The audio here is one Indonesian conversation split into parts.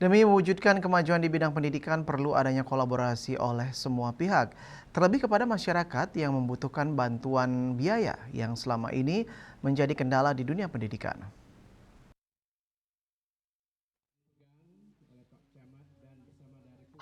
Demi mewujudkan kemajuan di bidang pendidikan perlu adanya kolaborasi oleh semua pihak, terlebih kepada masyarakat yang membutuhkan bantuan biaya yang selama ini menjadi kendala di dunia pendidikan.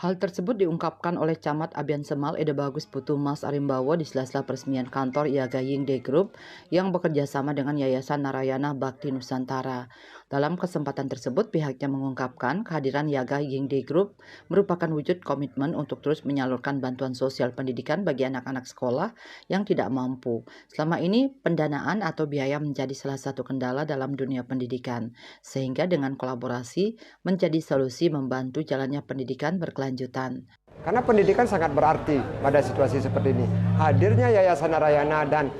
Hal tersebut diungkapkan oleh Camat Abian Semal Eda Bagus Putu Mas Arimbawo di sela-sela peresmian kantor Yaga Yingde Group yang bekerja sama dengan Yayasan Narayana Bakti Nusantara. Dalam kesempatan tersebut, pihaknya mengungkapkan kehadiran Yaga Yingde Group merupakan wujud komitmen untuk terus menyalurkan bantuan sosial pendidikan bagi anak-anak sekolah yang tidak mampu. Selama ini, pendanaan atau biaya menjadi salah satu kendala dalam dunia pendidikan, sehingga dengan kolaborasi menjadi solusi membantu jalannya pendidikan berkelanjutan. Karena pendidikan sangat berarti pada situasi seperti ini. Hadirnya Yayasan Narayana dan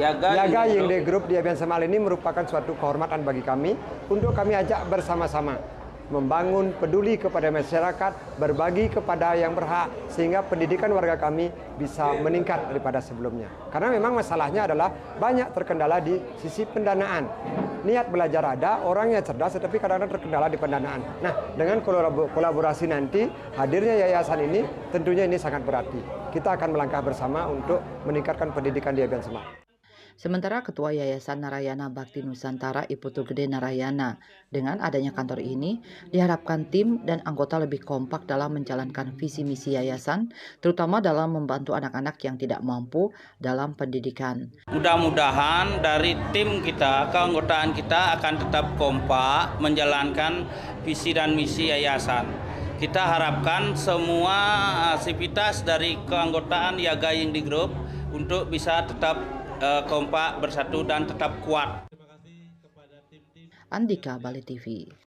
Yaga Yingde Group di Abian Semal ini merupakan suatu kehormatan bagi kami untuk kami ajak bersama-sama membangun peduli kepada masyarakat, berbagi kepada yang berhak, sehingga pendidikan warga kami bisa meningkat daripada sebelumnya. Karena memang masalahnya adalah banyak terkendala di sisi pendanaan. Niat belajar ada, orangnya cerdas, tetapi kadang-kadang terkendala di pendanaan. Nah, dengan kolaborasi nanti, hadirnya yayasan ini, tentunya ini sangat berarti. Kita akan melangkah bersama untuk meningkatkan pendidikan di Abian Semal. Sementara Ketua Yayasan Narayana Bakti Nusantara Iputu Gede Narayana, dengan adanya kantor ini, diharapkan tim dan anggota lebih kompak dalam menjalankan visi misi yayasan, terutama dalam membantu anak-anak yang tidak mampu dalam pendidikan. Mudah-mudahan dari tim kita, keanggotaan kita akan tetap kompak menjalankan visi dan misi yayasan. Kita harapkan semua aktivitas dari keanggotaan Yaga Yingde Group untuk bisa tetap kompak, bersatu dan tetap kuat. Andika Bali TV.